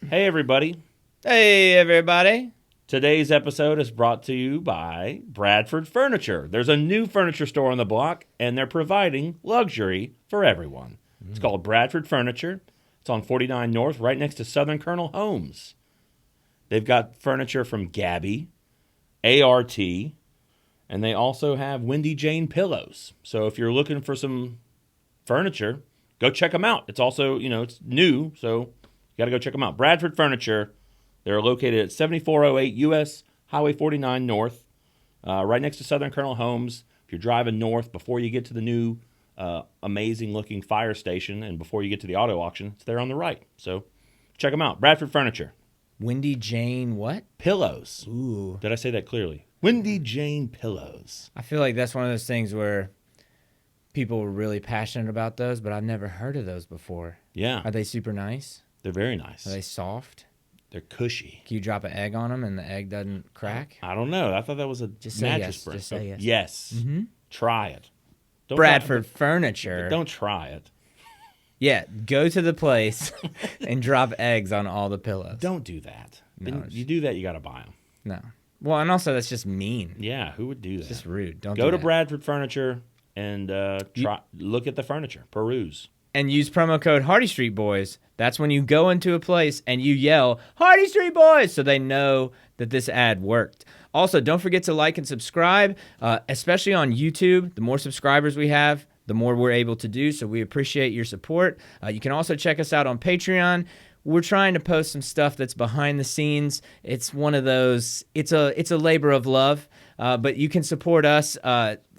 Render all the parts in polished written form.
Hey, everybody. Hey, everybody. Today's episode is brought to you by Bradford Furniture. There's a new furniture store on the block, and they're providing luxury for everyone. It's called Bradford Furniture. It's on 49 North, right next to Southern Colonel Homes. They've got furniture from Gabby, ART, and they also have Wendy Jane pillows. So if you're looking for some furniture, go check them out. It's also, it's new, so you got to go check them out. Bradford Furniture. They're located at 7408 US Highway 49 North, right next to Southern Colonel Homes. If you're driving north before you get to the new amazing-looking fire station and before you get to the auto auction, it's there on the right. So check them out. Bradford Furniture. Wendy Jane what? Pillows. Ooh. Did I say that clearly? Wendy Jane pillows. I feel like that's one of those things where people are really passionate about those, but I've never heard of those before. Yeah. Are they super nice? They're very nice. Are they soft? They're cushy. Can you drop an egg on them and the egg doesn't crack? I don't know. I thought that was a Just say mattress yes. brand. Just say yes. Yes. Mm-hmm. Try it. Don't Bradford try, Furniture. don't try it. Yeah, go to the place and drop eggs on all the pillows. Don't do that. No, You do that, you got to buy them. No. Well, and also that's just mean. Yeah, who would do that? It's just rude. Don't Go do to that. Bradford Furniture and look at the furniture. Peruse. And use promo code Hardy Street Boys. That's when you go into a place and you yell, Hardy Street Boys, so they know that this ad worked. Also, don't forget to like and subscribe, especially on YouTube. The more subscribers we have, the more we're able to do, so we appreciate your support. You can also check us out on Patreon. We're trying to post some stuff that's behind the scenes. It's one of those, it's a labor of love, but you can support us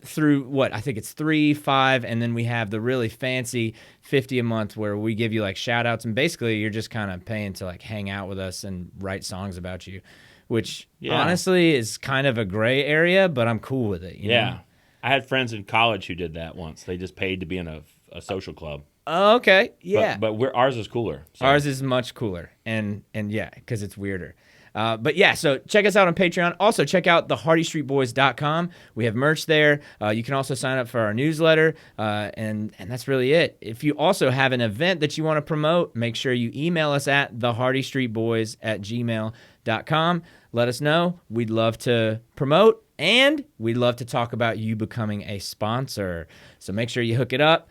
through what I think it's 3, 5, and then we have the really fancy $50 a month where we give you like shout outs, and basically you're just kind of paying to like hang out with us and write songs about you, which honestly is kind of a gray area, but I'm cool with it. You know? I had friends in college who did that once. They just paid to be in a social club. Oh, okay. Yeah. But ours is cooler. So. Ours is much cooler. And yeah, because it's weirder. But yeah, so check us out on Patreon. Also, check out thehardystreetboys.com. We have merch there. You can also sign up for our newsletter. And that's really it. If you also have an event that you want to promote, make sure you email us at thehardystreetboys@gmail.com. Let us know. We'd love to promote, and we'd love to talk about you becoming a sponsor. So make sure you hook it up.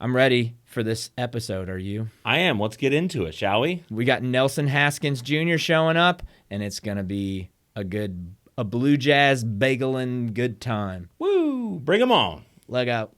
I'm ready for this episode. Are you? I am. Let's get into it, shall we? We got Nelson Haskins Jr. showing up, and it's going to be a blue jazz bagelin' good time. Woo! Bring them on. Leg out.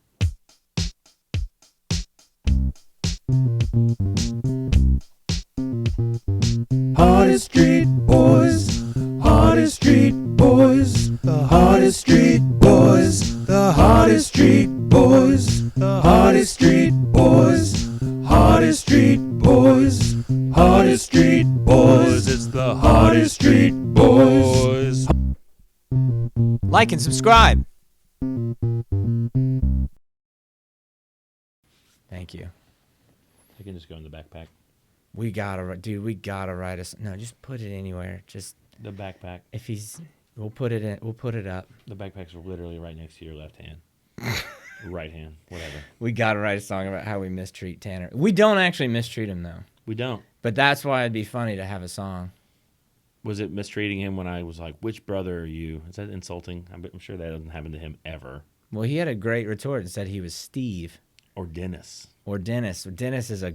Hardest Street Boys, Hardest Street Boys, the Hardest Street Boys, the Hardest Street Boys, the Hardest Street Boys, Hardest Street Boys, Hardest Street Boys, it's the Hardest Street Boys. Like and subscribe. Thank you. I can just go in the backpack. We gotta write us. No, just put it anywhere. Just The backpack. we'll put it in. We'll put it up. The backpacks are literally right next to your left hand. Right hand, whatever. We gotta write a song about how we mistreat Tanner. We don't actually mistreat him though. We don't. But that's why it'd be funny to have a song. Was it mistreating him when I was like, which brother are you? Is that insulting? I'm sure that doesn't happen to him ever. Well, he had a great retort and said he was Steve. Or Dennis. Or Dennis. Dennis is a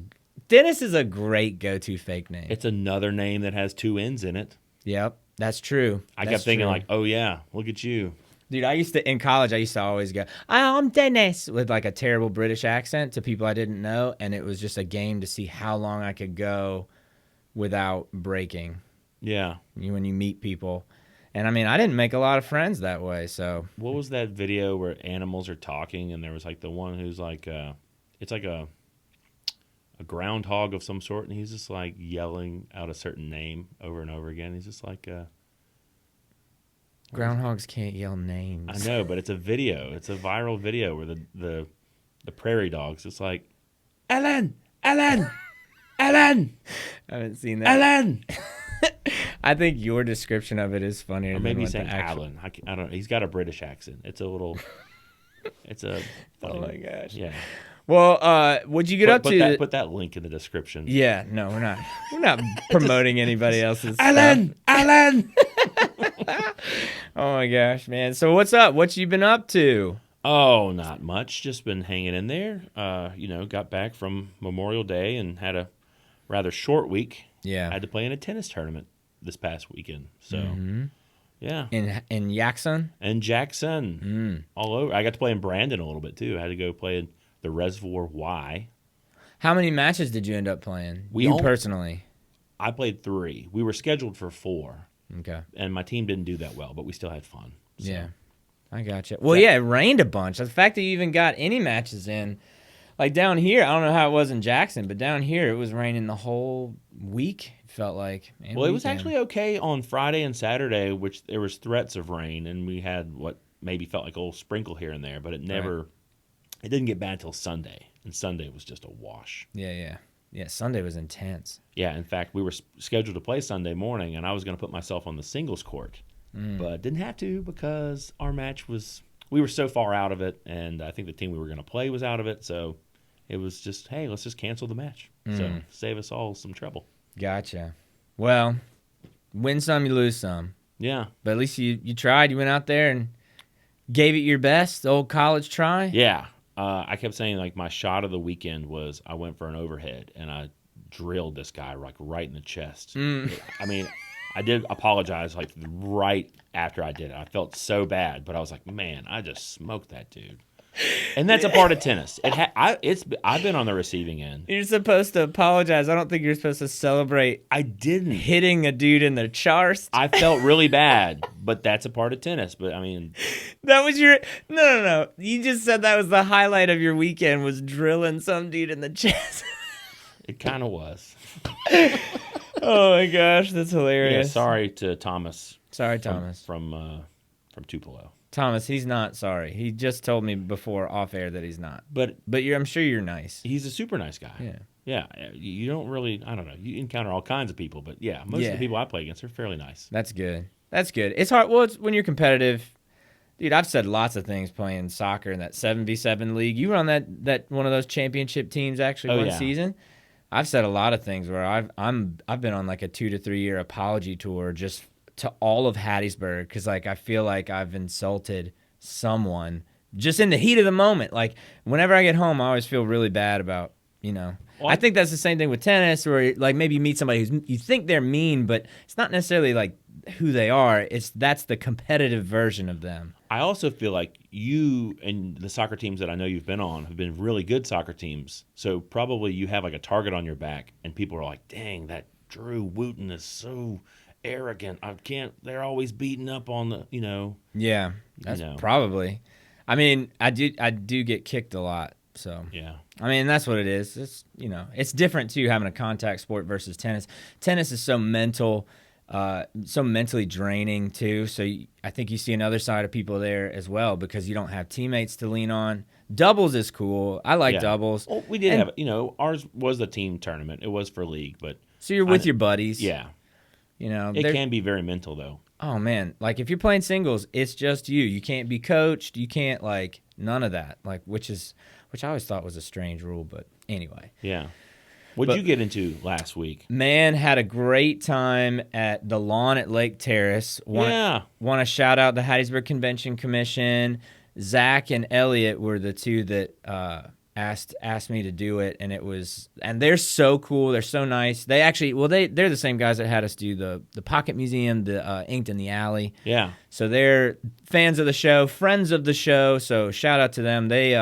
great go-to fake name. It's another name that has 2 N's in it. Yep, that's true. I kept thinking like, oh yeah, look at you. Dude, in college, I used to always go, I'm Dennis, with like a terrible British accent to people I didn't know, and it was just a game to see how long I could go without breaking. Yeah. When you meet people. And I mean, I didn't make a lot of friends that way, so. What was that video where animals are talking and there was like the one who's like, it's like a groundhog of some sort, and he's just like yelling out a certain name over and over again. He's just like, groundhogs can't yell names. I know, but it's a video. It's a viral video where the prairie dogs, it's like, Ellen, Ellen, Ellen. I haven't seen that. Ellen. I think your description of it is funnier. Or maybe he's than saying Alan. I don't know. He's got a British accent. It's a little. It's a. Funny, oh my gosh. Yeah. Well, what'd you get up to? Put that link in the description. Yeah, no, we're not. We're not promoting anybody else's Alan. Oh my gosh, man. So what's up? What you been up to? Oh, not much. Just been hanging in there. Got back from Memorial Day and had a rather short week. Yeah. I had to play in a tennis tournament this past weekend. So, yeah. In Jackson? And Jackson. All over. I got to play in Brandon a little bit, too. I had to go play in the Reservoir Y. How many matches did you end up playing? Personally? I played 3. We were scheduled for 4. Okay. And my team didn't do that well, but we still had fun. So. Yeah. I gotcha. Well, yeah, it rained a bunch. The fact that you even got any matches in, like down here, I don't know how it was in Jackson, but down here it was raining the whole week, it felt like. Well, it was actually okay on Friday and Saturday, which there was threats of rain, and we had what maybe felt like a little sprinkle here and there, but it didn't get bad until Sunday, and Sunday was just a wash. Yeah, Sunday was intense. Yeah, in fact, we were scheduled to play Sunday morning, and I was going to put myself on the singles court. But didn't have to because our match we were so far out of it, and I think the team we were going to play was out of it, so it was just, hey, let's just cancel the match. So save us all some trouble. Gotcha. Well, win some, you lose some. Yeah. But at least you tried. You went out there and gave it your best, the old college try. Yeah. I kept saying, like, my shot of the weekend was I went for an overhead, and I drilled this guy, like, right in the chest. I mean... I did apologize like right after I did it. I felt so bad, but I was like, man, I just smoked that dude. And that's a part of tennis. I've been on the receiving end. You're supposed to apologize. I don't think you're supposed to celebrate. I didn't hitting a dude in the chest. I felt really bad, but that's a part of tennis. But I mean, that was your no. You just said that was the highlight of your weekend was drilling some dude in the chest. It kind of was. Oh my gosh, that's hilarious. Yeah, sorry to Thomas. Sorry, Thomas. From Tupelo. Thomas, he's not sorry. He just told me before off air that he's not. But I'm sure you're nice. He's a super nice guy. Yeah. Yeah. You don't really, I don't know. You encounter all kinds of people, but yeah, most of the people I play against are fairly nice. That's good. It's hard. Well, it's when you're competitive. Dude, I've said lots of things playing soccer in that 7v7 league. You were on that one of those championship teams actually one season. I've said a lot of things where I've been on like a 2 to 3 year apology tour just to all of Hattiesburg because like I feel like I've insulted someone just in the heat of the moment. Like whenever I get home, I always feel really bad about Well, I think that's the same thing with tennis, where like maybe you meet somebody who's you think they're mean, but it's not necessarily like who they are. That's the competitive version of them. I also feel like you and the soccer teams that I know you've been on have been really good soccer teams. So probably you have like a target on your back, and people are like, "Dang, that Drew Wooten is so arrogant. I can't. They're always beating up on the, Yeah, that's probably. I mean, I do get kicked a lot. So yeah, I mean that's what it is. It's it's different too having a contact sport versus tennis. Tennis is so mental. So mentally draining too. So I think you see another side of people there as well because you don't have teammates to lean on. Doubles is cool. I like doubles. Well, we did have, ours was a team tournament. It was for league, but so you're with your buddies. Yeah. It can be very mental though. Oh man, like if you're playing singles, it's just you. You can't be coached. You can't like none of that. Like which I always thought was a strange rule, but anyway. Yeah. What did you get into last week? Man, had a great time at the lawn at Lake Terrace. Want to shout out the Hattiesburg Convention Commission. Zach and Elliot were the two that asked me to do it, and they're so cool. They're so nice. They actually, they're the same guys that had us do the Pocket Museum, the Inked in the Alley. Yeah. So they're fans of the show, friends of the show. So shout out to them. They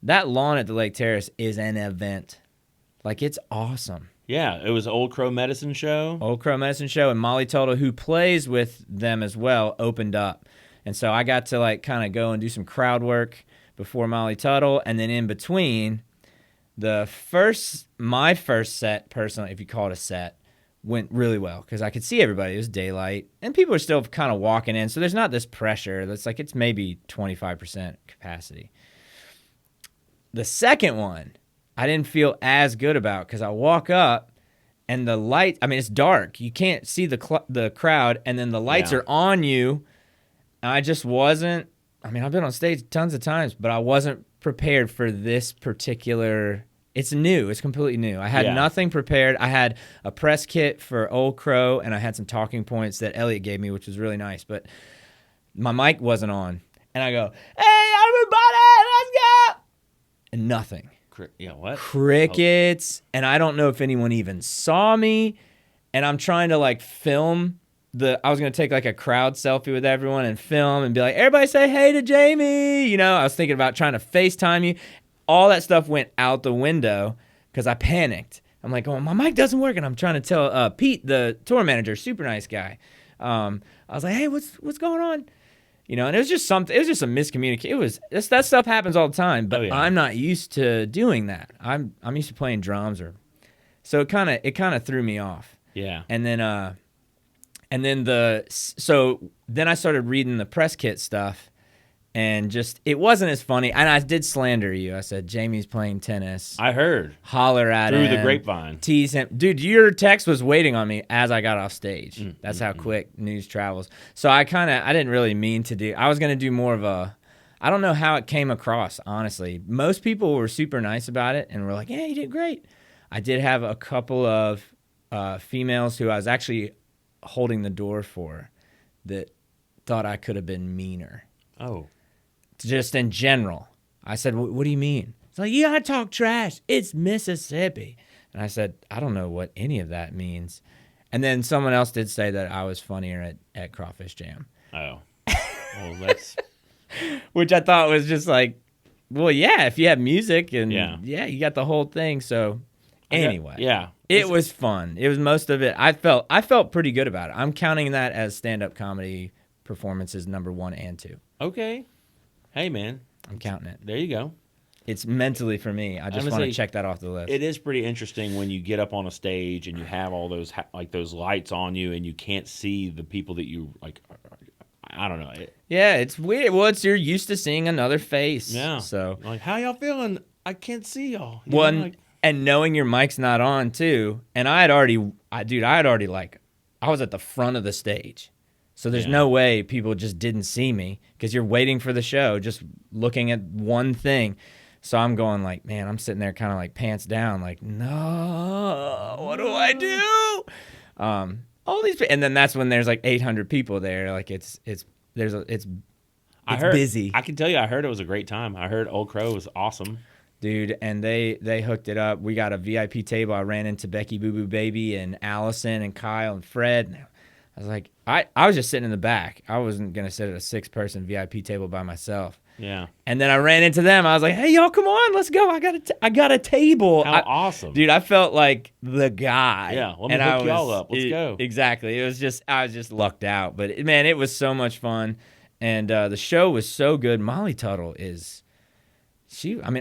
that lawn at the Lake Terrace is an event. Like, it's awesome. Yeah, it was Old Crow Medicine Show. Old Crow Medicine Show, and Molly Tuttle, who plays with them as well, opened up. And so I got to, like, kind of go and do some crowd work before Molly Tuttle. And then in between, my first set, personally, if you call it a set, went really well because I could see everybody. It was daylight, and people are still kind of walking in. So there's not this pressure. It's maybe 25% capacity. The second one, I didn't feel as good about because I walk up and the light, it's dark. You can't see the crowd, and then the lights are on you. And I just wasn't, I've been on stage tons of times, but I wasn't prepared for this particular. It's new. It's completely new. I had nothing prepared. I had a press kit for Old Crow, and I had some talking points that Elliot gave me, which was really nice. But my mic wasn't on, and I go, "Hey, everybody, let's go!" And nothing. What? Crickets, and I don't know if anyone even saw me. And I'm trying to like film I was gonna take like a crowd selfie with everyone and film and be like, "Everybody say hey to Jamie." You know, I was thinking about trying to FaceTime you. All that stuff went out the window because I panicked. I'm like, "Oh, my mic doesn't work," and I'm trying to tell Pete, the tour manager, super nice guy. I was like, "Hey, what's going on?" You know, and it was just something. It was just a miscommunication. That stuff happens all the time, but I'm not used to doing that. I'm used to playing drums, so it kind of threw me off. Yeah. And then then I started reading the press kit stuff. And just, it wasn't as funny. And I did slander you. I said, Jamie's playing tennis. I heard. Holler at him. Through the grapevine. Tease him. Dude, your text was waiting on me as I got off stage. That's how quick news travels. So I didn't really mean to do, I was going to do more of I don't know how it came across, honestly. Most people were super nice about it and were like, "Yeah, you did great." I did have a couple of females who I was actually holding the door for that thought I could have been meaner. Oh. Just in general. I said, "What do you mean?" It's like, "You gotta talk trash. It's Mississippi." And I said, "I don't know what any of that means." And then someone else did say that I was funnier at Crawfish Jam. Oh. Well, that's... Which I thought was just like, well, yeah, if you have music and you got the whole thing. So anyway, it was fun. It was most of it. I felt pretty good about it. I'm counting that as stand-up comedy performances number 1 and 2. Okay. Hey, man. I'm counting it. There you go. It's mentally for me. I just want to check that off the list. It is pretty interesting when you get up on a stage and you have all those those lights on you and you can't see the people that you like. I don't know. Yeah, it's weird. Well, you're used to seeing another face. Yeah. So like, how y'all feeling? I can't see y'all. And knowing your mic's not on too. And I was at the front of the stage. So there's no way people just didn't see me because you're waiting for the show, just looking at one thing. So I'm going like, man, I'm sitting there kind of like pants down, like, no, what do I do? All these, and then that's when there's like 800 people there. Like it's busy. I can tell you, I heard it was a great time. I heard Old Crow was awesome. Dude, and they hooked it up. We got a VIP table. I ran into Becky Boo Boo Baby and Allison and Kyle and Fred. And I was like, I was just sitting in the back. I wasn't going to sit at a 6-person VIP table by myself. Yeah. And then I ran into them. I was like, "Hey, y'all, come on. Let's go. I got a table." How awesome. Dude, I felt like the guy. Yeah, let me hook y'all up. Let's go. Exactly. I was just lucked out. But, man, it was so much fun. And the show was so good. Molly Tuttle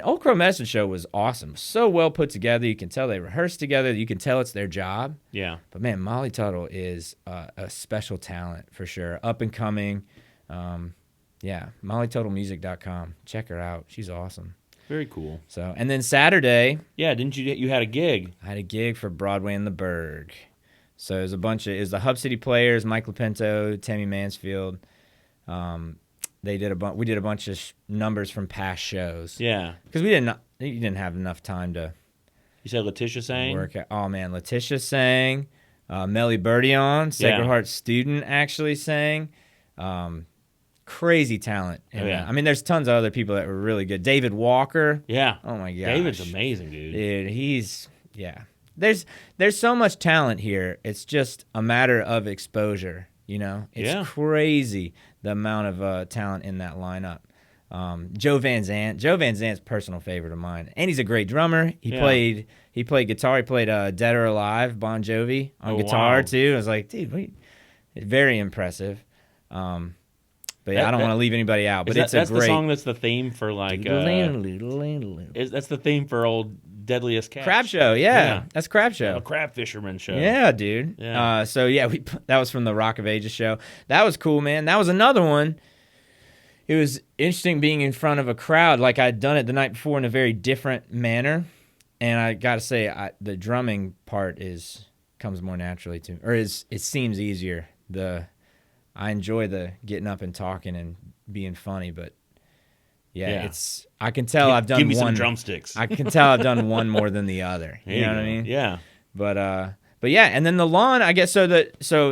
Old Crow Medicine Show was awesome. So well put together. You can tell they rehearsed together. You can tell it's their job. Yeah. But, man, Molly Tuttle is a special talent for sure. Up and coming. Yeah, MollyTuttleMusic.com. Check her out. She's awesome. Very cool. So, and then Saturday. Yeah, didn't you had a gig? I had a gig for Broadway in the Berg. So it was the Hub City Players, Mike Lopinto, Tammy Mansfield. We did a bunch of numbers from past shows. Yeah. Because you didn't have enough time to. You said Letitia sang? Work out. Oh, man, Letitia sang. Melly Berdion, Sacred Heart student, actually sang. Crazy talent. I mean, there's tons of other people that were really good. David Walker. Yeah. Oh, my gosh. David's amazing, dude. Dude, There's so much talent here. It's just a matter of exposure, you know? It's crazy the amount of talent in that lineup. Joe Van Zant's personal favorite of mine. And he's a great drummer. He played guitar. He played Dead or Alive, Bon Jovi on guitar, too. I was like, dude, very impressive. But yeah, I don't want to leave anybody out. But that's the song that's the theme for like. That's the theme for old Deadliest Catch. Crab Show, yeah. That's Crab Show. A crab fisherman show. Yeah, dude. Yeah. That was from the Rock of Ages show. That was cool, man. That was another one. It was interesting being in front of a crowd. Like I'd done it the night before in a very different manner, and I got to say, the drumming part comes more naturally to me, or it seems easier. I enjoy the getting up and talking and being funny, but Yeah, it's. I can tell I've done Give me one. some drumsticks. I can tell I've done one more than the other. You know what I mean? Yeah. But yeah, and then the lawn. I guess so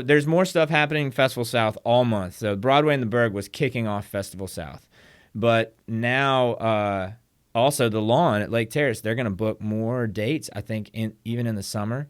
there's more stuff happening in Festival South all month. So Broadway and the Berg was kicking off Festival South, but now also the lawn at Lake Terrace, they're going to book more dates. I think even in the summer.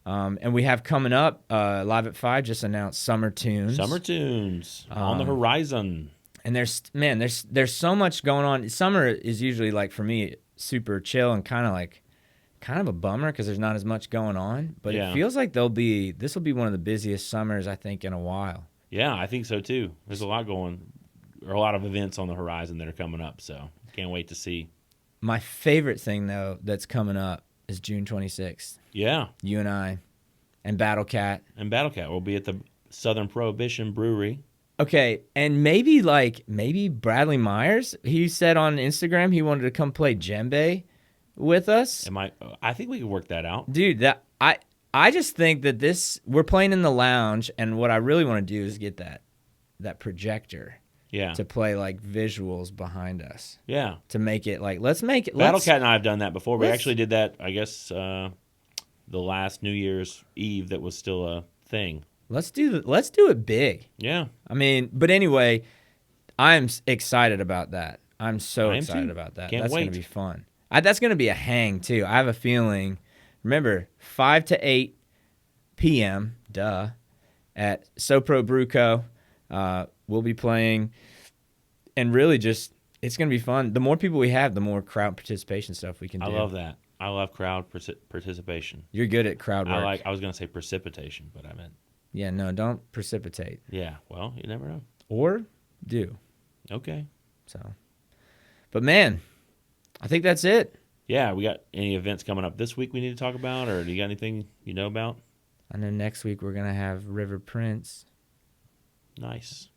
And we have coming up, Live at 5 just announced Summer Tunes. Summer Tunes on the horizon. And there's so much going on. Summer is usually, like, for me, super chill and kind of a bummer because there's not as much going on. But it feels like this will be one of the busiest summers, I think, in a while. Yeah, I think so too. There's a lot of events on the horizon that are coming up, so can't wait to see. My favorite thing, though, that's coming up is June 26th. Yeah. You and I and Battle Cat. And Battle Cat will be at the Southern Prohibition Brewery. Okay, and maybe Bradley Myers, he said on Instagram he wanted to come play djembe with us. I think we could work that out. Dude, I just think that we're playing in the lounge, and what I really want to do is get that projector. Yeah. To play like visuals behind us. Yeah. To make it like Battle Cat and I have done that before. We actually did that, I guess, the last New Year's Eve that was still a thing. Let's do it big. Yeah. I mean, but anyway, I'm excited about that. I'm so excited about that. Can't That's wait. going to be fun. That's going to be a hang too. I have a feeling. Remember, 5 to 8 p.m. At SoPro Brewco. We'll be playing, and really just, it's going to be fun. The more people we have, the more crowd participation stuff we can do. I love that. I love crowd participation. You're good at crowd work. I was going to say precipitation, but I meant. Yeah, no, don't precipitate. Yeah, well, you never know. Or do. Okay. So, but man, I think that's it. Yeah, we got any events coming up this week we need to talk about, or do you got anything you know about? I know next week we're going to have River Prince. Nice.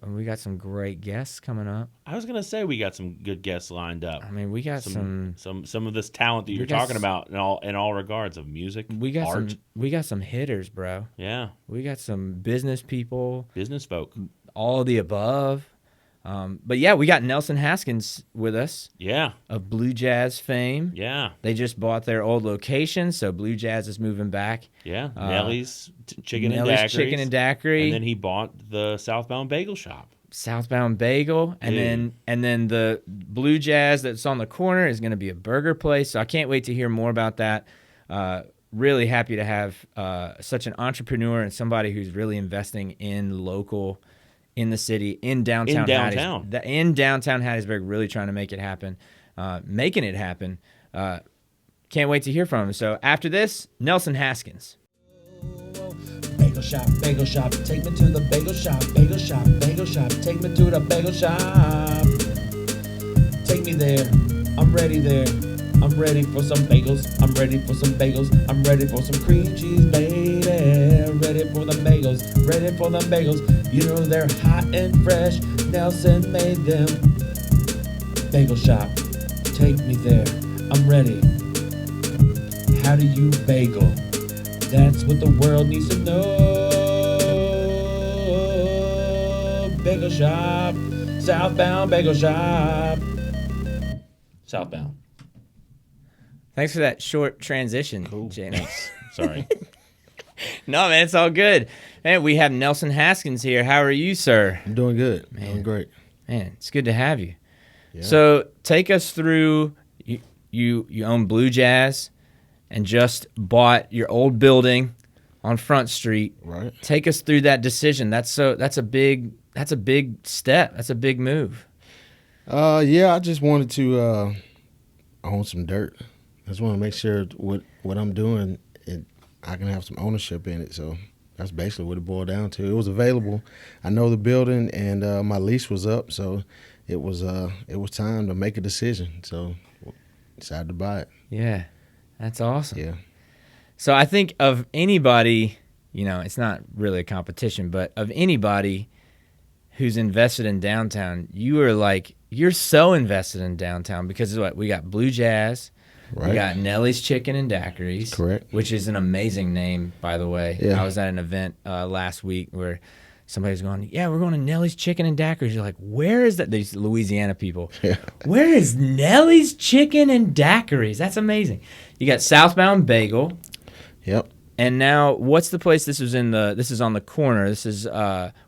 We got some great guests coming up. I was gonna say we got some good guests lined up. I mean, we got some of this talent that you're talking about in all regards of music, art. We got some hitters, bro. Yeah. We got some business people, business folk, all of the above. But yeah, we got Nelson Haskins with us. Yeah. Of Blue Jazz fame. Yeah. They just bought their old location, so Blue Jazz is moving back. Yeah. Nellie's Chicken and Daiquiri. And then he bought the Southbound Bagel Shop. Southbound Bagel, and then the Blue Jazz that's on the corner is going to be a burger place. So I can't wait to hear more about that. Really happy to have such an entrepreneur and somebody who's really investing in local. In the city, in downtown Hattiesburg, really trying to make it happen, making it happen. Can't wait to hear from him. So after this, Nelson Haskins. Bagel shop, take me to the bagel shop. Bagel shop, take me to the bagel shop. Take me there, I'm ready there. I'm ready for some bagels. I'm ready for some bagels. I'm ready for some cream cheese, baby. Ready for them bagels. Ready for them bagels. You know they're hot and fresh. Nelson made them. Bagel shop. Take me there. I'm ready. How do you bagel? That's what the world needs to know. Bagel shop. Southbound bagel shop. Southbound. Thanks for that short transition, Cool. Jamie. Thanks. Sorry. No, man, it's all good. Man, we have Nelson Haskins here. How are you, sir? I'm doing good. Man. Doing great. Man, it's good to have you. Yeah. So take us through, you own Blue Jazz and just bought your old building on Front Street. Right. Take us through that decision. That's a big step. That's a big move. Yeah, I just wanted to own some dirt. I just want to make sure what I'm doing, I can have some ownership in it. So that's basically what it boiled down to. It was available. I know the building, and my lease was up, so it was time to make a decision. So decided to buy it. Yeah, that's awesome. Yeah. So I think of anybody, it's not really a competition, but of anybody who's invested in downtown, you're so invested in downtown because we got Blue Jazz. Right. We got Nellie's Chicken and Daiquiris. Correct. Which is an amazing name, by the way. Yeah. I was at an event last week where somebody's going, yeah, we're going to Nellie's Chicken and Daiquiris. You're like, where is that? These Louisiana people. Yeah. Where is Nellie's Chicken and Daiquiris? That's amazing. You got Southbound Bagel. Yep. And now, what's the place? This is on the corner. This is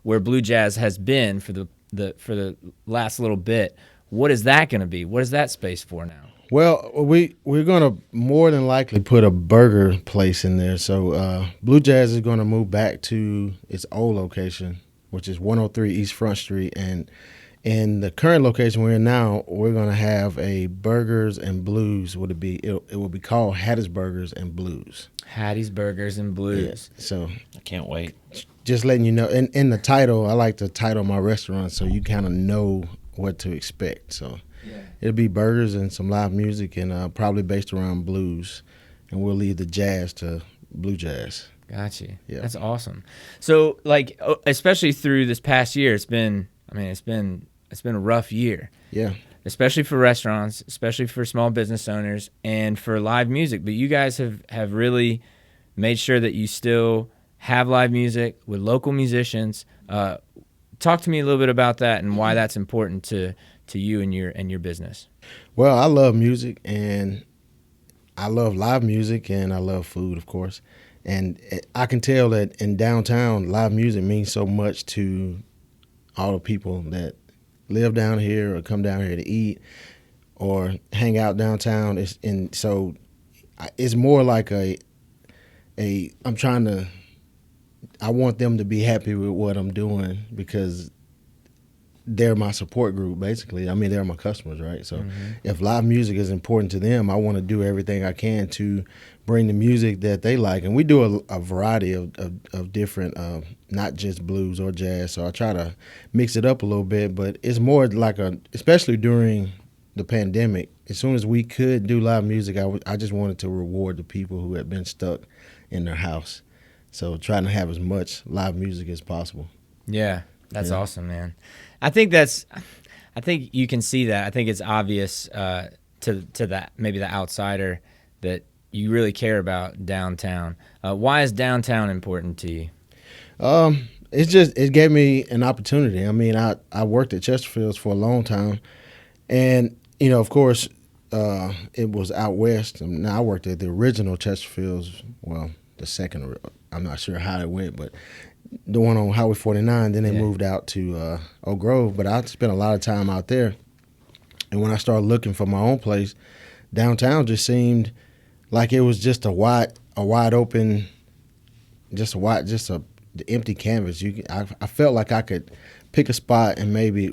where Blue Jazz has been for the last little bit. What is that going to be? What is that space for now? Well, we're gonna more than likely put a burger place in there. So Blue Jazz is gonna move back to its old location, which is 103 East Front Street, and in the current location we're in now, we're gonna have a Burgers and Blues. It will be called Hattie's Burgers and Blues. Hattie's Burgers and Blues. Yeah, so I can't wait. just letting you know. In the title, I like to title my restaurant so you kind of know what to expect. So. Yeah. It'll be burgers and some live music, and probably based around blues, and we'll leave the jazz to Blue Jazz. Gotcha. Yeah. That's awesome. So, like, especially through this past year, it's been a rough year. Yeah. Especially for restaurants, especially for small business owners, and for live music. But you guys have really made sure that you still have live music with local musicians. Talk to me a little bit about that and why that's important to you and your business. Well, I love music, and I love live music, and I love food, of course. And I can tell that in downtown, live music means so much to all the people that live down here or come down here to eat or hang out downtown. So it's more like I want them to be happy with what I'm doing because they're my support group, basically. I mean, they're my customers, right? So if live music is important to them, I want to do everything I can to bring the music that they like. And we do a variety of different, not just blues or jazz. So I try to mix it up a little bit, but it's more like especially during the pandemic, as soon as we could do live music, I just wanted to reward the people who had been stuck in their house. So trying to have as much live music as possible. Yeah, that's awesome, man. I think you can see that. I think it's obvious to that maybe the outsider that you really care about downtown. Why is downtown important to you? It gave me an opportunity. I mean, I worked at Chesterfield's for a long time, and of course, it was out west. Now I worked at the original Chesterfield's. Well, the second. I'm not sure how it went, but the one on Highway 49, then they moved out to Oak Grove, but I spent a lot of time out there. And when I started looking for my own place, downtown just seemed like it was just a wide open, the empty canvas. I felt like I could pick a spot and maybe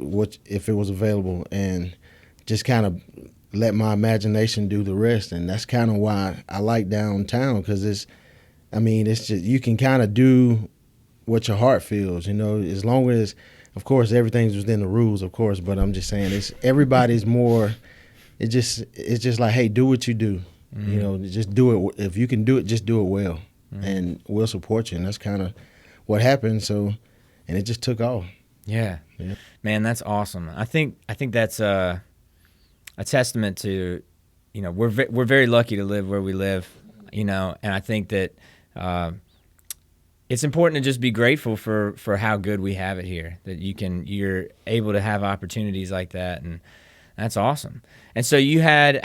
if it was available and just kind of let my imagination do the rest. And that's kind of why I like downtown, because it's just, you can kind of do what your heart feels, as long as, of course, everything's within the rules, of course, but I'm just saying everybody's more, it's just like, hey, do what you do, just do it. If you can do it, just do it well, and we'll support you. And that's kind of what happened. So, and it just took off. Yeah. Man, that's awesome. I think that's a testament to, we're very lucky to live where we live, and I think that, it's important to just be grateful for how good we have it here, that you're able to have opportunities like that, and that's awesome. And so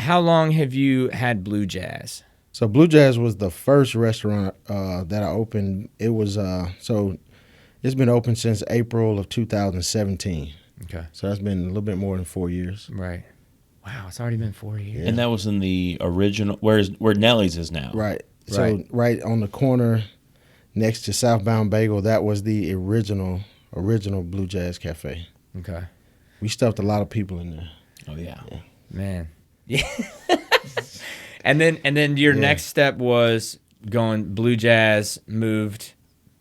how long have you had Blue Jazz? So Blue Jazz was the first restaurant that I opened. It was so it's been open since April of 2017. Okay. So that's been a little bit more than 4 years. Right. Wow, it's already been 4 years. Yeah. And that was in the original, where Nellie's is now. Right. So right on the corner next to Southbound Bagel, that was the original Blue Jazz Cafe. Okay. We stuffed a lot of people in there. Oh yeah. Man. Yeah. and then your next step was going Blue Jazz, moved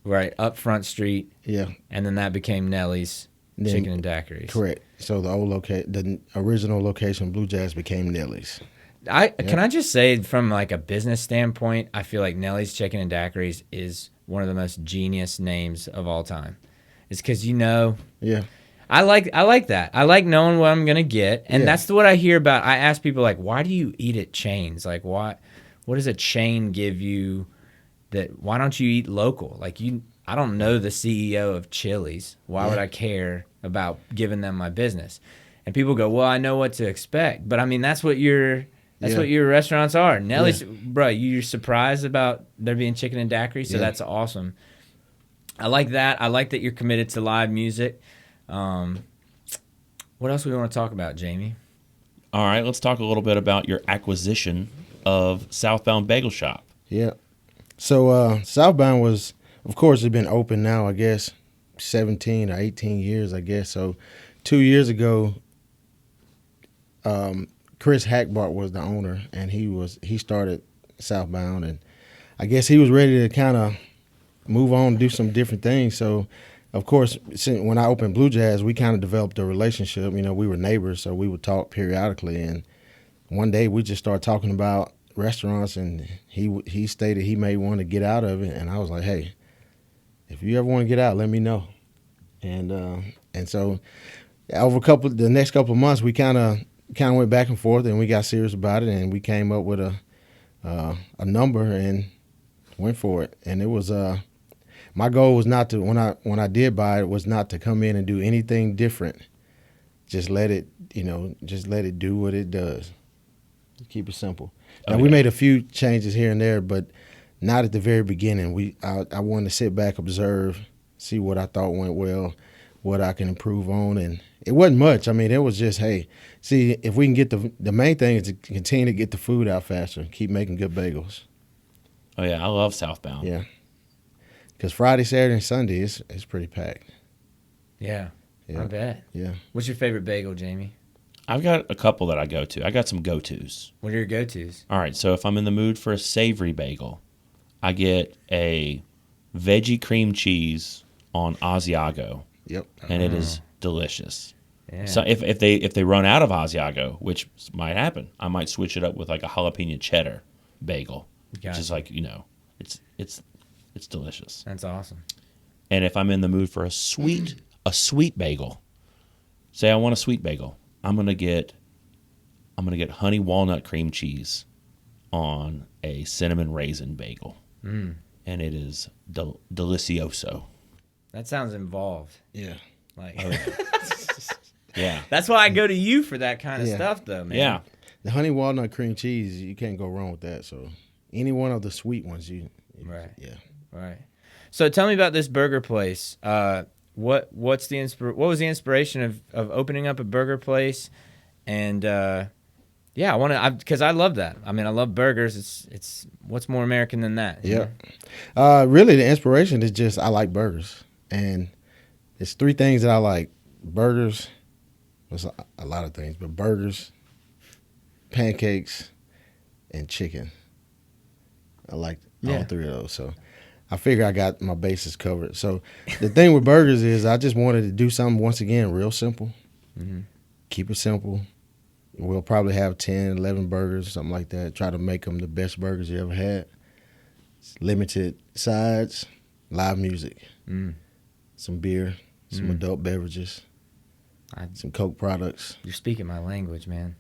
right up Front Street. Yeah. And then that became Nellie's Chicken and Daiquiris. Correct. So the original location, Blue Jazz, became Nellie's. Can I just say, from like a business standpoint, I feel like Nellie's Chicken and Daiquiris is one of the most genius names of all time. It's because Yeah. I like that. I like knowing what I'm gonna get, and that's what I hear about. I ask people, like, why do you eat at chains? Like, what does a chain give you that? Why don't you eat local? Like, I don't know the CEO of Chili's. Why would I care about giving them my business? And people go, well, I know what to expect. But I mean, that's what your restaurants are. Nelly's, bro, you're surprised about there being chicken and daiquiri, so that's awesome. I like that. I like that you're committed to live music. What else do we want to talk about, Jamie? All right, let's talk a little bit about your acquisition of Southbound Bagel Shop. Yeah. So Southbound was, of course, it's been open now, I guess, 17 or 18 years, I guess. So 2 years ago, Chris Hackbart was the owner, and he started Southbound, and I guess he was ready to kind of move on and do some different things. So, of course, when I opened Blue Jazz, we kind of developed a relationship. You know, we were neighbors, so we would talk periodically. And one day we just started talking about restaurants, and he stated he may want to get out of it, and I was like, hey, if you ever want to get out, let me know. And so over the next couple of months, we kind of went back and forth, and we got serious about it, and we came up with a number and went for it. And it was my goal was not to, when I did buy it, was not to come in and do anything different. Just let it do what it does. Keep it simple. Now, we made a few changes here and there, but not at the very beginning. I wanted to sit back, observe, see what I thought went well, what I can improve on, and it wasn't much. I mean, it was just, hey, see, if we can get the main thing is to continue to get the food out faster, keep making good bagels. Oh, yeah, I love Southbound. Yeah. Because Friday, Saturday, and Sunday, it's pretty packed. Yeah, I bet. Yeah. What's your favorite bagel, Jamie? I've got a couple that I go to. I got some go-tos. What are your go-tos? All right, so if I'm in the mood for a savory bagel, I get a veggie cream cheese on Asiago. Yep. And it is delicious. Yeah. So if they run out of Asiago, which might happen, I might switch it up with like a jalapeno cheddar bagel, which is like, it's delicious. That's awesome. And if I'm in the mood for a sweet bagel, say I want a sweet bagel, I'm gonna get honey walnut cream cheese on a cinnamon raisin bagel, and it is delicioso. That sounds involved. Yeah. Like, Yeah. that's why I go to you for that kind of stuff, though, man. Yeah. The honey walnut cream cheese, you can't go wrong with that. So any one of the sweet ones, Right. Yeah. Right. So tell me about this burger place. What was the inspiration of opening up a burger place? And I want to, because I love that. I mean, I love burgers. It's what's more American than that? Yeah. Really, the inspiration is just I like burgers, and it's three things that I like: burgers. There's a lot of things, but burgers, pancakes, and chicken. I like all three of those. So I figure I got my bases covered. So the thing with burgers is I just wanted to do something, once again, real simple. Mm-hmm. Keep it simple. We'll probably have 10, 11 burgers, something like that. Try to make them the best burgers you ever had. Limited sides, live music, some beer, some adult beverages, some Coke products. You're speaking my language, man.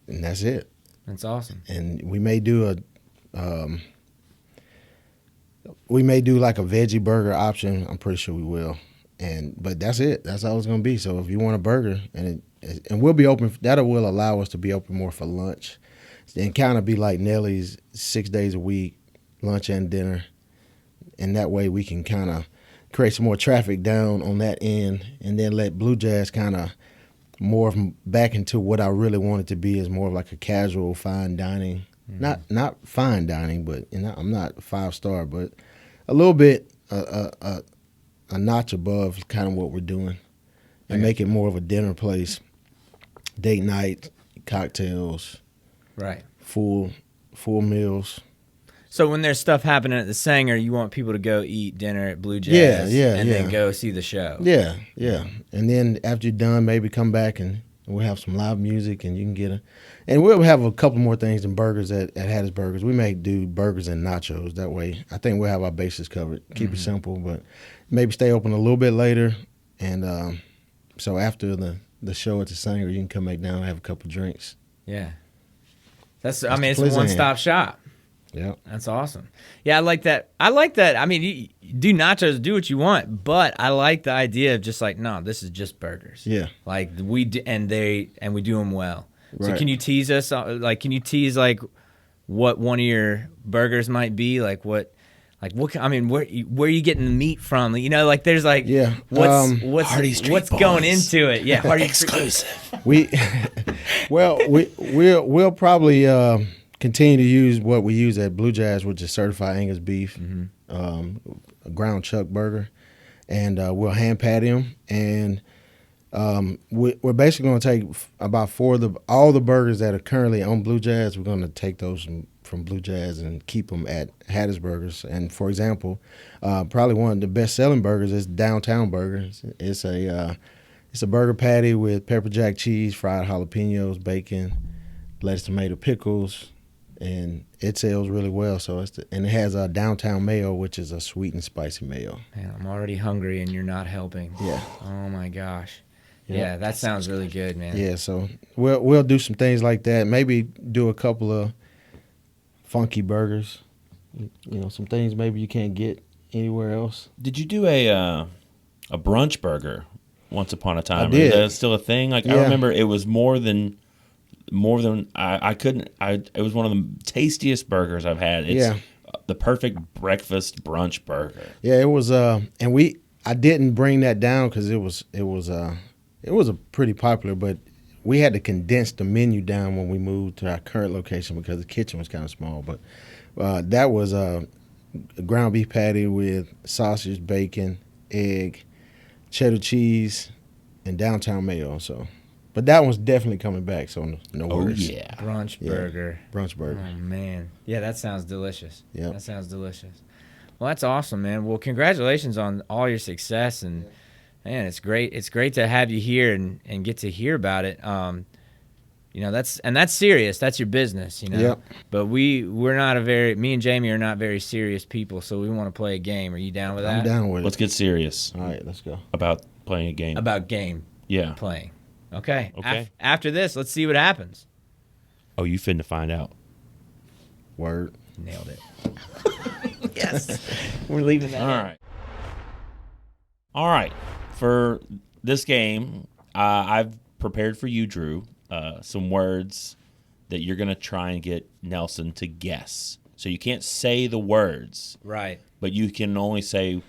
And that's it. That's awesome. And we may do like a veggie burger option. I'm pretty sure we will. But that's it. That's all it's gonna be. So if you want a burger, and we'll be open. That will allow us to be open more for lunch, and kind of be like Nelly's 6 days a week, lunch and dinner. And that way we can kind of create some more traffic down on that end, and then let Blue Jazz kind of morph back into what I really want it to be, is more of like a casual fine dining. Not fine dining, but I'm not 5-star, but a little bit a notch above kind of what we're doing, and make it more of a dinner place, date night, cocktails, right, full meals. So when there's stuff happening at the Sanger, you want people to go eat dinner at Blue Jazz, and then go see the show. Yeah. And then after you're done, maybe come back and we'll have some live music, and you can get and we'll have a couple more things than burgers at Hattie's Burgers. We may do burgers and nachos. That way, I think we'll have our bases covered. Keep it simple, but maybe stay open a little bit later. And so after the show at the Sanger, you can come back down and have a couple drinks. Yeah. It's a one-stop shop. Yeah. That's awesome. Yeah, I like that. I mean, you do nachos, do what you want, but I like the idea of just like, no, this is just burgers. Yeah. Like we do, and we do them well. So Right. can you tease us? Like, can you tease like what one of your burgers might be? Like what? I mean, where are you getting the meat from? You know, like there's like, Yeah. Hardy Street what's going Boys. into it? Yeah, Hardy Exclusive. We, we'll probably continue to use what we use at Blue Jazz, which is certified Angus beef, a ground chuck burger, and we'll hand patty them. And we're basically going to take about all the burgers that are currently on Blue Jazz. We're going to take those from Blue Jazz and keep them at Hatters Burgers. And for example, probably one of the best selling burgers is Downtown Burgers. It's a burger patty with pepper jack cheese, fried jalapenos, bacon, lettuce, tomato, pickles, and it sells really well. So and it has a Downtown mayo, which is a sweet and spicy mayo. Man, I'm already hungry and you're not helping. Yeah. Oh my gosh. Yeah. Yeah, that sounds really good, man. Yeah, so we'll do some things like that. Maybe do a couple of funky burgers. You know, some things maybe you can't get anywhere else. Did you do a brunch burger once upon a time? I did. Is that still a thing? Like I Yeah. remember it was more than I couldn't. It was one of the tastiest burgers I've had. It's Yeah. the perfect breakfast brunch burger. Yeah, it was. I didn't bring that down because it was a pretty popular, but we had to condense the menu down when we moved to our current location because the kitchen was kind of small. But that was a ground beef patty with sausage, bacon, egg, cheddar cheese, and Downtown mayo. So, but that one's definitely coming back. So no worries. yeah. Brunch Yeah. burger. Brunch burger. Oh man. Yeah, that sounds delicious. Yep. That sounds delicious. Well, that's awesome, man. Well, congratulations on all your success, and man, it's great. It's great to have you here and get to hear about it. You know, that's serious. That's your business, you know. Yep. But me and Jamie are not very serious people, so we want to play a game. Are you down with that? I'm down with Let's it. get serious All right, let's go. about playing a game. About game Yeah. playing. Okay. Okay. After this, let's see what happens. Oh, you finna find out. Word. Nailed it. Yes. We're leaving that. All right. All right. For this game, I've prepared for you, Drew, some words that you're going to try and get Nelson to guess. So you can't say the words, Right. but you can only say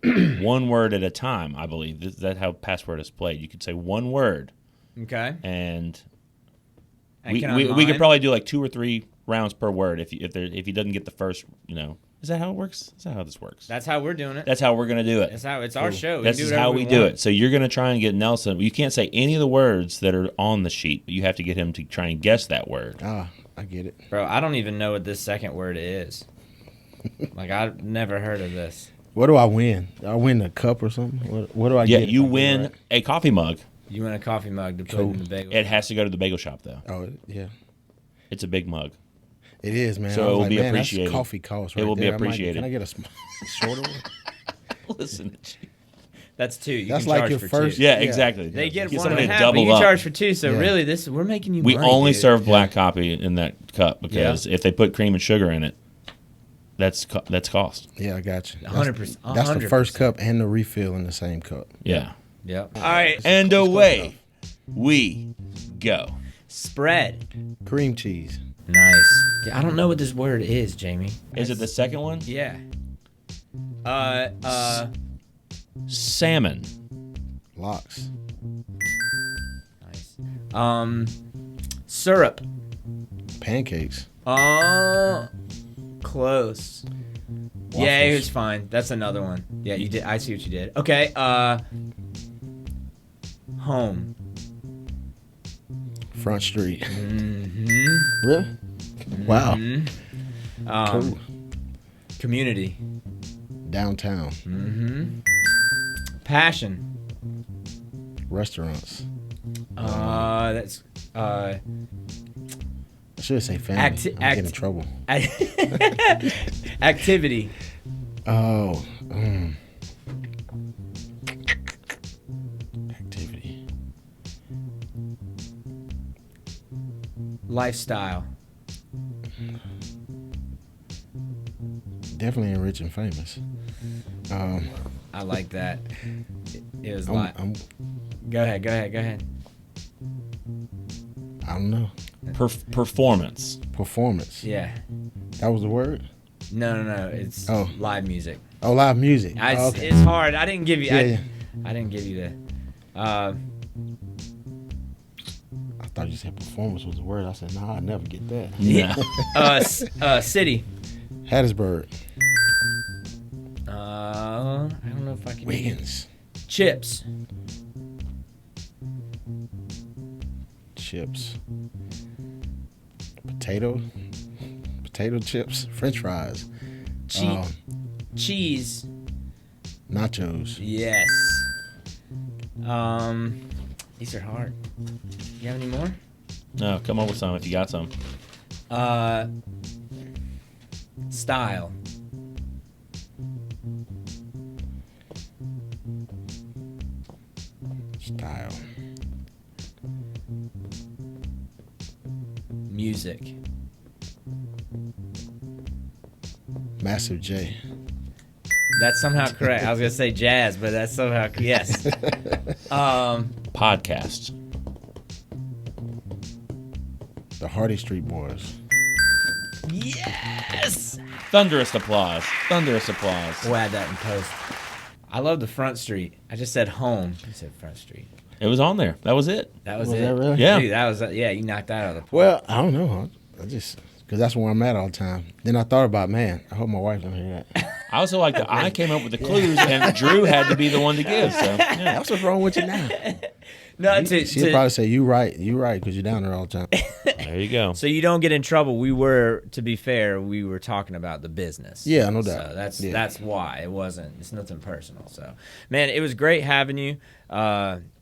one word at a time, I believe. That's how Password is played. You could say one word, Okay. and And we can I could mime? probably do like 2 or 3 rounds per word if he doesn't get the first, you know. Is that how it works? Is that how this works? That's how we're doing it. That's how we're going to do it. That's how it's our show. This is how we do it. So you're going to try and get Nelson. You can't say any of the words that are on the sheet, but you have to get him to try and guess that word. Ah, I get it. Bro, I don't even know what this second word is. Like, I've never heard of this. What do I win? Do I win a cup or something? What do I Yeah, get? you if I get it win right? a coffee mug. You want a coffee mug to put Cool. in the bagel. It has to go to the bagel shop, though. Oh, yeah. It's a big mug. It is, man. So I was it will like, be man, appreciated. That's coffee cost It right will be there. appreciated. Can I get a shorter one? Listen. That's 2. You That's can like charge your for first- 2. Yeah, exactly. They get Get 1 somebody and a to half, but double you up. charge for 2. So Yeah. really, we're making you We money, only dude. serve black coffee in that cup because if they put cream and sugar in it, that's cost. Yeah, I got you. 100%. That's the first cup and the refill in the same cup. Yeah. Yep. All right. And away we go. Spread. Cream cheese. Nice. I don't know what this word is, Jamie. Is it the second one? Yeah. Salmon. Lox. Nice. Syrup. Pancakes. Close. Yeah, it was fine. That's another one. Yeah, you did. I see what you did. Okay. Home. Front Street. Mm-hmm. Really? Wow. Cool. Community. Downtown. Mm-hmm. Passion. Restaurants. That's I should say family. I'm getting in trouble. activity. Oh. Activity. Lifestyle. definitely ain't rich and famous. I like that. It was like. I'm, Go ahead. I don't know. Performance. Performance. Yeah. That was the word? No. It's live music. Oh, live music. Okay. It's hard. I didn't give you. Yeah. I didn't give you the. I thought you said performance was the word. I said, nah, I'd never get that. Yeah. City. Hattiesburg. I don't know if I can. Wiggins. Chips. Chips. Potato chips. French fries. Cheese. Nachos. Yes. These are hard. You have any more? No, come up with some if you got some. Style. Style. Music. Massive J. That's somehow correct. I was gonna say jazz, but that's somehow yes. Podcasts. The Hardy Street Boys. Yes. Thunderous applause. Thunderous applause. We'll add that in post. I love the Front Street. I just said home. You said Front Street. It was on there. That was it. That was Was it. that really? Yeah. Dude, that was you knocked that out of the park. Well, I don't know. I just, because that's where I'm at all the time. Then I thought about, man, I hope my wife don't hear that. I also like that I came up with the clues and Drew had to be the one to give. So yeah. That's what's wrong with you now. No, She'll probably say, you right, because you're down there all the time. There you go. so you don't get in trouble. We were, to be fair, we were talking about the business. Yeah, no doubt. So Yeah. that's why it wasn't. It's nothing personal. So, man, it was great having you.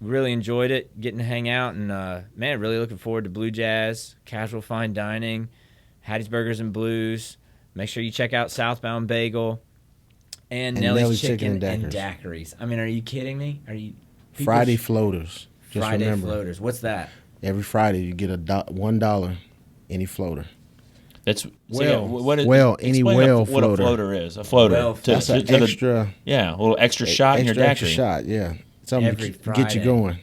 Really enjoyed it, getting to hang out, and man, really looking forward to Blue Jazz, Casual Fine Dining, Hattie's Burgers and Blues. Make sure you check out Southbound Bagel and Nellie's Chicken and Daiquiris. I mean, are you kidding me? Are you Friday floaters. Just Friday remember, floaters? What's that? every Friday you get $1 any floater. That's Well, what is, well, any explain well what a floater. floater is. A floater. Well, That's an extra, yeah, a little extra shot in your daiquiri. extra shot. Yeah, something Every to get you Friday. going.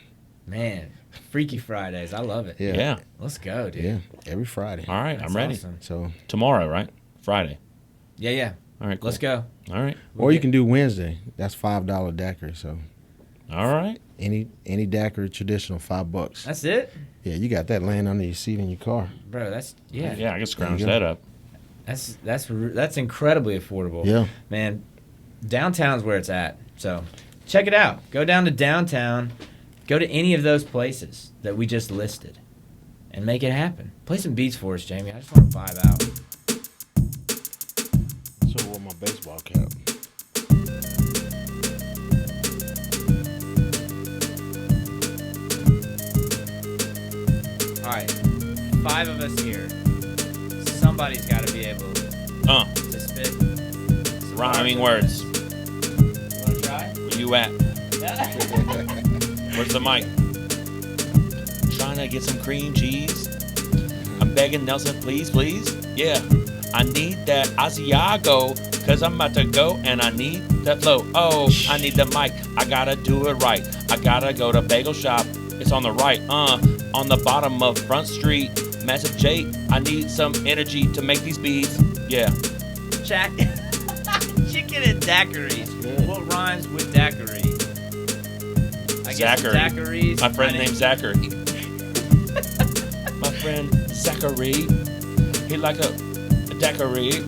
Man, Freaky Fridays. I love it. Yeah, Yeah. Let's go, dude. yeah, every Friday. All right, That's I'm ready. awesome. So, Tomorrow, right? Friday. Yeah. All right, cool. Let's go. All right. or you can do Wednesday. That's $5 daiquiri. So All right. any daiquiri traditional $5. That's it, Yeah, you got that laying under your seat in your car. bro. That's yeah. Yeah, I can scrounge There you that go. up. That's incredibly affordable. Yeah. Man, downtown's where it's at. So check it out. Go down to downtown. Go to any of those places that we just listed, and make it happen. Play some beats for us, Jamie. I just want to vibe out. So with my baseball cap. All right, 5 of us here. Somebody's got to be able to spit some Rhyming words. Want to try? Where you at? Where's the mic? Trying to get some cream cheese. I'm begging Nelson, please, please. Yeah, I need that Asiago, cause I'm about to go and I need that flow. Oh, I need the mic. I gotta do it right. I gotta go to Bagel Shop. It's on the right, on the bottom of Front Street. Massive J. I need some energy to make these beats. Yeah. Jack. Chicken and daiquiris. What rhymes with daiquiri? I guess Zachary. Daiquiris. My friend I named didn't- Zachary. My friend Zachary. He like a daiquiri.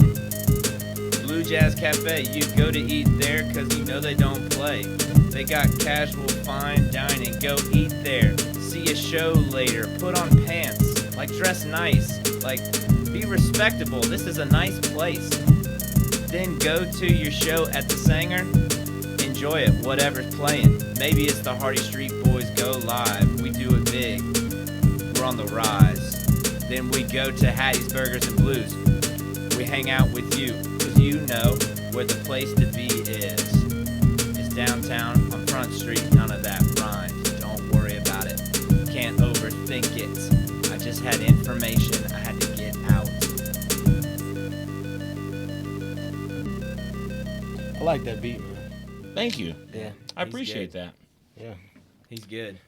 Blue Jazz Cafe. You go to eat there because you know they don't play. They got casual fine dining. Go eat there. See a show later. Put on pants. Like dress nice. Like be respectable. This is a nice place. Then go to your show at the Sanger. Enjoy it. Whatever's playing. Maybe it's the Hardy Street Boys go live. We do it big. We're on the rise. Then we go to Hattie's Burgers and Blues. We hang out with you, cause you know where the place to be is. It's downtown on Front Street, none of that rhymes. Don't worry about it. Can't overthink it. I just had information I had to get out. like that beat, man. Thank you. Yeah, I he's appreciate good. that. Yeah. He's good.